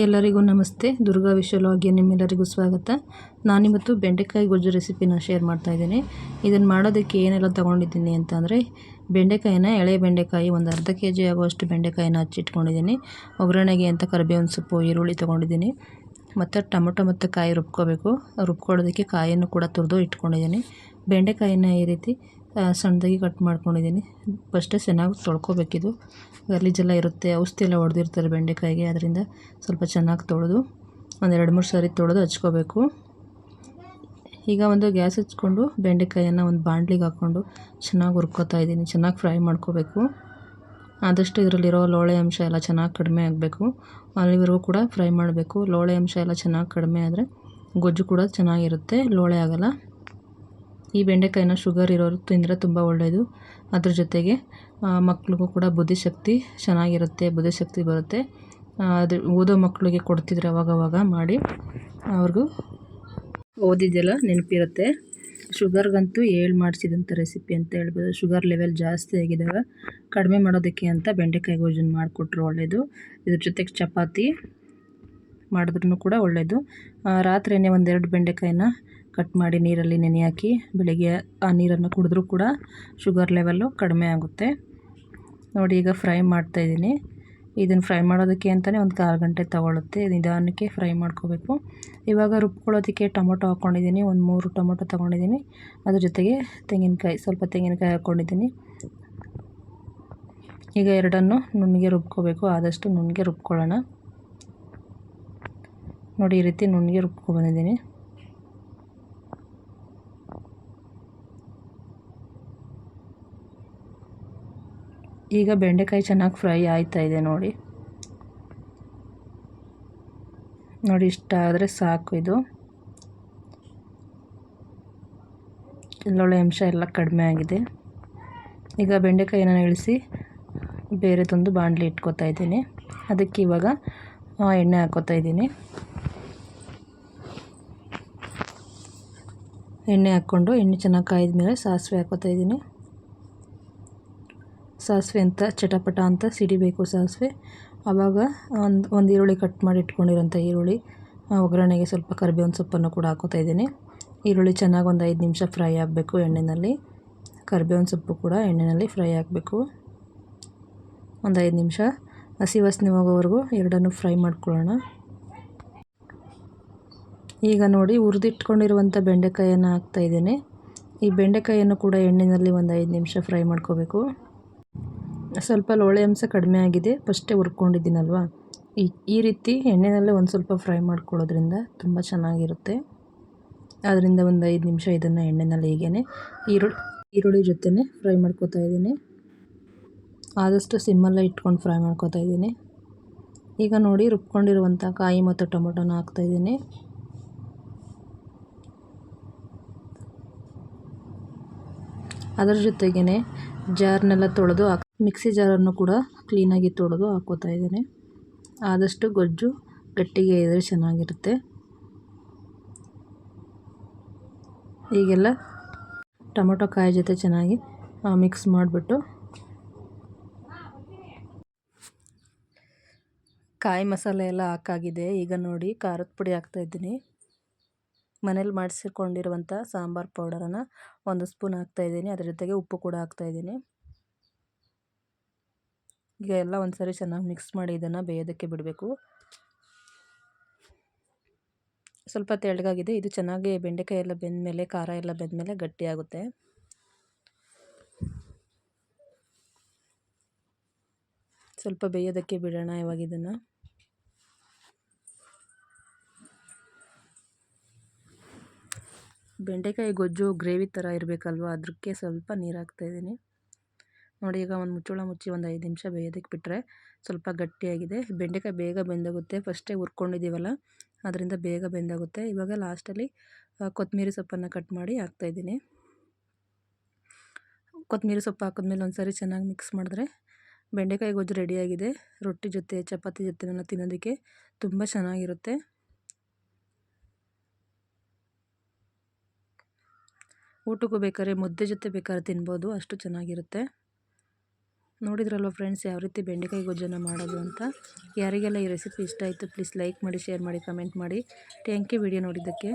ಎಲ್ಲರಿಗೂ ನಮಸ್ತೆ. ದುರ್ಗಾ ವಿಶ್ವಲಾಗ್ಗೆ ನಿಮ್ಮೆಲ್ಲರಿಗೂ ಸ್ವಾಗತ. ನಾನಿವತ್ತು ಬೆಂಡೆಕಾಯಿ ಗೊಜ್ಜು ರೆಸಿಪಿನ ಶೇರ್ ಮಾಡ್ತಾ ಇದ್ದೀನಿ. ಇದನ್ನು ಮಾಡೋದಕ್ಕೆ ಏನೆಲ್ಲ ತೊಗೊಂಡಿದ್ದೀನಿ ಅಂತಂದರೆ, ಬೆಂಡೆಕಾಯಿನ ಎಳೆ ಬೆಂಡೆಕಾಯಿ ಒಂದು ಅರ್ಧ kg ಆಗುವಷ್ಟು ಬೆಂಡೆಕಾಯಿನ ಹಚ್ಚಿಟ್ಕೊಂಡಿದ್ದೀನಿ. ಒಗ್ಗರಣೆಗೆ ಅಂತ ಕರಿಬೇವಿನ ಸೊಪ್ಪು, ಈರುಳ್ಳಿ ತೊಗೊಂಡಿದ್ದೀನಿ. ಮತ್ತು ಟೊಮೊಟೊ ಮತ್ತು ಕಾಯಿ ರುಬ್ಕೊಳ್ಳೋದಕ್ಕೆ ಕಾಯಿಯನ್ನು ಕೂಡ ತುರಿದು ಇಟ್ಕೊಂಡಿದ್ದೀನಿ. ಬೆಂಡೆಕಾಯಿನ ಈ ರೀತಿ ಸಣ್ಣದಾಗಿ ಕಟ್ ಮಾಡ್ಕೊಂಡಿದ್ದೀನಿ. ಫಸ್ಟೇ ಚೆನ್ನಾಗಿ ತೊಳ್ಕೊಬೇಕಿದು, ಗಲೀಜೆಲ್ಲ ಇರುತ್ತೆ, ಔಷಧಿ ಎಲ್ಲ ಹೊಡೆದಿರ್ತಾರೆ ಬೆಂಡೆಕಾಯಿಗೆ. ಅದರಿಂದ ಸ್ವಲ್ಪ ಚೆನ್ನಾಗಿ ತೊಳೆದು ಒಂದು 2-3 ಸಾರಿ ತೊಳೆದು ಹಚ್ಕೋಬೇಕು. ಈಗ ಒಂದು ಗ್ಯಾಸ್ ಹಚ್ಕೊಂಡು ಬೆಂಡೆಕಾಯಿಯನ್ನು ಒಂದು ಬಾಣಲಿಗೆ ಹಾಕ್ಕೊಂಡು ಚೆನ್ನಾಗಿ ಹುರ್ಕೋತಾ ಇದ್ದೀನಿ. ಚೆನ್ನಾಗಿ ಫ್ರೈ ಮಾಡ್ಕೋಬೇಕು. ಆದಷ್ಟು ಇದರಲ್ಲಿರೋ ಲೋಳೆ ಅಂಶ ಎಲ್ಲ ಚೆನ್ನಾಗಿ ಕಡಿಮೆ ಆಗಬೇಕು. ಅಲ್ಲಿವರೆಗೂ ಕೂಡ ಫ್ರೈ ಮಾಡಬೇಕು. ಲೋಳೆ ಅಂಶ ಎಲ್ಲ ಚೆನ್ನಾಗಿ ಕಡಿಮೆ ಆದರೆ ಗೊಜ್ಜು ಕೂಡ ಚೆನ್ನಾಗಿರುತ್ತೆ, ಲೋಳೆ ಆಗಲ್ಲ. ಈ ಬೆಂಡೆಕಾಯಿನ ಶುಗರ್ ಇರೋರು ತಿಂದರೆ ತುಂಬ ಒಳ್ಳೆಯದು. ಅದ್ರ ಜೊತೆಗೆ ಮಕ್ಳಿಗೂ ಕೂಡ ಬುದ್ಧಿಶಕ್ತಿ ಚೆನ್ನಾಗಿರುತ್ತೆ, ಬುದ್ಧಿಶಕ್ತಿ ಬರುತ್ತೆ. ಅದು ಓದೋ ಮಕ್ಕಳಿಗೆ ಕೊಡ್ತಿದ್ರೆ ಅವಾಗವಾಗ ಮಾಡಿ, ಅವ್ರಿಗೂ ಓದಿದ್ದೆಲ್ಲ ನೆನಪಿರುತ್ತೆ. ಶುಗರ್ಗಂತೂ ಮಾಡಿಸಿದಂಥ ರೆಸಿಪಿ ಅಂತ ಹೇಳ್ಬೋದು. ಶುಗರ್ ಲೆವೆಲ್ ಜಾಸ್ತಿ ಆಗಿದ್ದಾಗ ಕಡಿಮೆ ಮಾಡೋದಕ್ಕೆ ಅಂತ ಬೆಂಡೆಕಾಯಿ ಗೊಜ್ಜನ್ನು ಮಾಡಿಕೊಟ್ರು ಒಳ್ಳೆಯದು. ಇದ್ರ ಜೊತೆಗೆ ಚಪಾತಿ ಮಾಡಿದ್ರೂ ಕೂಡ ಒಳ್ಳೆಯದು. ರಾತ್ರಿಯೇ 1-2 ಬೆಂಡೆಕಾಯಿನ ಕಟ್ ಮಾಡಿ ನೀರಲ್ಲಿ ನೆನೆ ಹಾಕಿ ಬೆಳಿಗ್ಗೆ ಆ ನೀರನ್ನು ಕುಡಿದ್ರೂ ಕೂಡ ಶುಗರ್ ಲೆವೆಲ್ಲು ಕಡಿಮೆ ಆಗುತ್ತೆ. ನೋಡಿ, ಈಗ ಫ್ರೈ ಮಾಡ್ತಾಯಿದ್ದೀನಿ. ಇದನ್ನು ಫ್ರೈ ಮಾಡೋದಕ್ಕೆ ಅಂತಲೇ ಒಂದು 1/4 ಗಂಟೆ ತೊಗೊಳುತ್ತೆ. ನಿಧಾನಕ್ಕೆ ಫ್ರೈ ಮಾಡ್ಕೋಬೇಕು. ಇವಾಗ ರುಬ್ಕೊಳ್ಳೋದಕ್ಕೆ ಟೊಮೊಟೊ ಹಾಕ್ಕೊಂಡಿದ್ದೀನಿ. ಒಂದು 3 ಟೊಮೊಟೊ ತೊಗೊಂಡಿದ್ದೀನಿ. ಅದ್ರ ಜೊತೆಗೆ ಸ್ವಲ್ಪ ತೆಂಗಿನಕಾಯಿ ಹಾಕ್ಕೊಂಡಿದ್ದೀನಿ. ಈಗ ಎರಡನ್ನು ನುಣ್ಣಗೆ ರುಬ್ಕೋಬೇಕು. ಆದಷ್ಟು ನುಣ್ಣಗೆ ರುಬ್ಕೊಳ್ಳೋಣ. ನೋಡಿ, ಈ ರೀತಿ ನುಣ್ಣಗೆ ರುಬ್ಕೊಬಂದಿದ್ದೀನಿ. ಈಗ ಬೆಂಡೆಕಾಯಿ ಚೆನ್ನಾಗಿ ಫ್ರೈ ಆಯ್ತಾ ಇದೆ. ನೋಡಿ ಇಷ್ಟ ಆದರೆ ಸಾಕು. ಇದು ಒಳ್ಳೆ ಅಂಶ ಎಲ್ಲ ಕಡಿಮೆ ಆಗಿದೆ. ಈಗ ಬೆಂಡೆಕಾಯಿನ ಇಳಿಸಿ ಬೇರೆದೊಂದು ಬಾಣಲಿ ಇಟ್ಕೋತಾ ಇದ್ದೀನಿ. ಅದಕ್ಕೆ ಇವಾಗ ಎಣ್ಣೆ ಹಾಕ್ಕೋತಾ ಇದ್ದೀನಿ. ಎಣ್ಣೆ ಹಾಕ್ಕೊಂಡು ಎಣ್ಣೆ ಚೆನ್ನಾಗಿ ಕಾಯ್ದ ಮೇಲೆ ಸಾಸಿವೆ ಹಾಕ್ಕೋತಾ ಇದ್ದೀನಿ. ಸಾಸಿವೆ ಅಂತ ಚಟಪಟ ಅಂತ ಸಿಡಿಬೇಕು ಸಾಸಿವೆ. ಆವಾಗ ಒಂದು ಈರುಳ್ಳಿ ಕಟ್ ಮಾಡಿ ಇಟ್ಕೊಂಡಿರೋಂಥ ಈರುಳ್ಳಿ, ಒಗ್ಗರಣೆಗೆ ಸ್ವಲ್ಪ ಕರಿಬೇವಿನ ಸೊಪ್ಪನ್ನು ಕೂಡ ಹಾಕ್ಕೋತಾ ಇದ್ದೀನಿ. ಈರುಳ್ಳಿ ಚೆನ್ನಾಗಿ ಒಂದು 5 ನಿಮಿಷ ಫ್ರೈ ಆಗಬೇಕು ಎಣ್ಣೆಯಲ್ಲಿ. ಕರಿಬೇವಿನ ಸೊಪ್ಪು ಕೂಡ ಎಣ್ಣೆಯಲ್ಲಿ ಫ್ರೈ ಆಗಬೇಕು. ಒಂದು 5 ನಿಮಿಷ ಹಸಿ ವಾಸನೆ ಹೋಗೋವರೆಗೂ ಎರಡನ್ನೂ ಫ್ರೈ ಮಾಡ್ಕೊಳ್ಳೋಣ. ಈಗ ನೋಡಿ, ಹುರಿದಿಟ್ಕೊಂಡಿರುವಂಥ ಬೆಂಡೆಕಾಯಿಯನ್ನು ಹಾಕ್ತಾಯಿದ್ದೀನಿ. ಈ ಬೆಂಡೆಕಾಯಿಯನ್ನು ಕೂಡ ಎಣ್ಣೆಯಲ್ಲಿ ಒಂದು 5 ನಿಮಿಷ ಫ್ರೈ ಮಾಡ್ಕೋಬೇಕು. ಸ್ವಲ್ಪ ಲೋಳೆ ಅಂಶ ಕಡಿಮೆ ಆಗಿದೆ, ಫಸ್ಟೇ ಹುರ್ಕೊಂಡಿದ್ದೀನಲ್ವ. ಈ ರೀತಿ ಎಣ್ಣೆನಲ್ಲೇ ಒಂದು ಸ್ವಲ್ಪ ಫ್ರೈ ಮಾಡ್ಕೊಳ್ಳೋದ್ರಿಂದ ತುಂಬ ಚೆನ್ನಾಗಿರುತ್ತೆ. ಅದರಿಂದ ಒಂದು 5 ನಿಮಿಷ ಇದನ್ನು ಎಣ್ಣೆನಲ್ಲಿ ಹೀಗೇ ಈರುಳ್ಳಿ ಜೊತೆನೇ ಫ್ರೈ ಮಾಡ್ಕೋತಾ ಇದ್ದೀನಿ. ಆದಷ್ಟು ಸಿಮ್ಮಲ್ಲೇ ಇಟ್ಕೊಂಡು ಫ್ರೈ ಮಾಡ್ಕೋತಾ ಇದ್ದೀನಿ. ಈಗ ನೋಡಿ, ರುಬ್ಕೊಂಡಿರುವಂಥ ಕಾಯಿ ಮತ್ತು ಟೊಮೊಟೊನ ಹಾಕ್ತಾಯಿದ್ದೀನಿ. ಅದರ ಜೊತೆಗೇ ಜಾರ್ನೆಲ್ಲ ತೊಳೆದು ಮಿಕ್ಸಿ ಜಾರನ್ನು ಕೂಡ ಕ್ಲೀನಾಗಿ ತೊಳೆದು ಹಾಕ್ಕೋತಾ ಇದ್ದೀನಿ. ಆದಷ್ಟು ಗೊಜ್ಜು ಗಟ್ಟಿಗೆ ಇದ್ದರೆ ಚೆನ್ನಾಗಿರುತ್ತೆ. ಈಗೆಲ್ಲ ಟೊಮೊಟೊ ಕಾಯಿ ಜೊತೆ ಚೆನ್ನಾಗಿ ಮಿಕ್ಸ್ ಮಾಡಿಬಿಟ್ಟು ಕಾಯಿ ಮಸಾಲೆ ಎಲ್ಲ ಹಾಕಾಗಿದೆ. ಈಗ ನೋಡಿ, ಖಾರದ ಪುಡಿ ಹಾಕ್ತಾಯಿದ್ದೀನಿ. ಮನೇಲಿ ಮಾಡಿಸಿಕೊಂಡಿರುವಂಥ ಸಾಂಬಾರು ಪೌಡರನ್ನು 1 ಸ್ಪೂನ್ ಹಾಕ್ತಾಯಿದ್ದೀನಿ. ಅದ್ರ ಜೊತೆಗೆ ಉಪ್ಪು ಕೂಡ ಹಾಕ್ತಾಯಿದ್ದೀನಿ. ಈಗ ಎಲ್ಲ ಒಂದು ಸಾರಿ ಚೆನ್ನಾಗಿ ಮಿಕ್ಸ್ ಮಾಡಿ ಇದನ್ನು ಬೇಯೋದಕ್ಕೆ ಬಿಡಬೇಕು. ಸ್ವಲ್ಪ ತೆಳ್ಳಗಾಗಿದೆ. ಇದು ಚೆನ್ನಾಗಿ ಬೆಂಡೆಕಾಯಿ ಎಲ್ಲ ಬೆಂದಮೇಲೆ, ಖಾರ ಎಲ್ಲ ಬೆಂದಮೇಲೆ ಗಟ್ಟಿಯಾಗುತ್ತೆ. ಸ್ವಲ್ಪ ಬೇಯೋದಕ್ಕೆ ಬಿಡೋಣ ಇವಾಗ ಇದನ್ನು. ಬೆಂಡೆಕಾಯಿ ಗೊಜ್ಜು ಗ್ರೇವಿ ಥರ ಇರಬೇಕಲ್ವ, ಅದಕ್ಕೆ ಸ್ವಲ್ಪ ನೀರು ಹಾಕ್ತಾಯಿದ್ದೀನಿ. ನೋಡಿ, ಈಗ ಒಂದು ಮುಚ್ಚಳ ಮುಚ್ಚಿ ಒಂದು 5 ನಿಮಿಷ ಬೇಯೋದಕ್ಕೆ ಬಿಟ್ಟರೆ ಸ್ವಲ್ಪ ಗಟ್ಟಿಯಾಗಿದೆ. ಬೆಂಡೆಕಾಯಿ ಬೇಗ ಬೆಂದೋಗುತ್ತೆ, ಫಸ್ಟೇ ಹುರ್ಕೊಂಡಿದ್ದೀವಲ್ಲ, ಅದರಿಂದ ಬೇಗ ಬೆಂದೋಗುತ್ತೆ. ಇವಾಗ ಲಾಸ್ಟಲ್ಲಿ ಕೊತ್ತಂಬರಿ ಸೊಪ್ಪನ್ನು ಕಟ್ ಮಾಡಿ ಹಾಕ್ತಾಯಿದ್ದೀನಿ. ಕೊತ್ತಂಬರಿ ಸೊಪ್ಪು ಹಾಕಿದ್ಮೇಲೆ ಒಂದು ಸಾರಿ ಚೆನ್ನಾಗಿ ಮಿಕ್ಸ್ ಮಾಡಿದ್ರೆ ಬೆಂಡೆಕಾಯಿ ಗೊಜ್ಜು ರೆಡಿಯಾಗಿದೆ. ರೊಟ್ಟಿ ಜೊತೆ, ಚಪಾತಿ ಜೊತೆನೆಲ್ಲ ತಿನ್ನೋದಕ್ಕೆ ತುಂಬ ಚೆನ್ನಾಗಿರುತ್ತೆ. ಊಟಕ್ಕೂ ಬೇಕಾದ್ರೆ, ಮುದ್ದೆ ಜೊತೆ ಬೇಕಾದ್ರೆ ತಿನ್ಬೋದು, ಅಷ್ಟು ಚೆನ್ನಾಗಿರುತ್ತೆ. ನೋಡಿದ್ರಲ್ವ ಫ್ರೆಂಡ್ಸ್ ಯಾವ ರೀತಿ ಬೆಂಡೆಕಾಯಿ ಗೊಜ್ಜನ್ನು ಮಾಡೋದು ಅಂತ. ಯಾರಿಗೆಲ್ಲ ಈ ರೆಸಿಪಿ ಇಷ್ಟ ಆಯಿತು ಪ್ಲೀಸ್ ಲೈಕ್ ಮಾಡಿ, ಶೇರ್ ಮಾಡಿ, ಕಮೆಂಟ್ ಮಾಡಿ. ಥ್ಯಾಂಕ್ ಯು ವಿಡಿಯೋ ನೋಡಿದ್ದಕ್ಕೆ.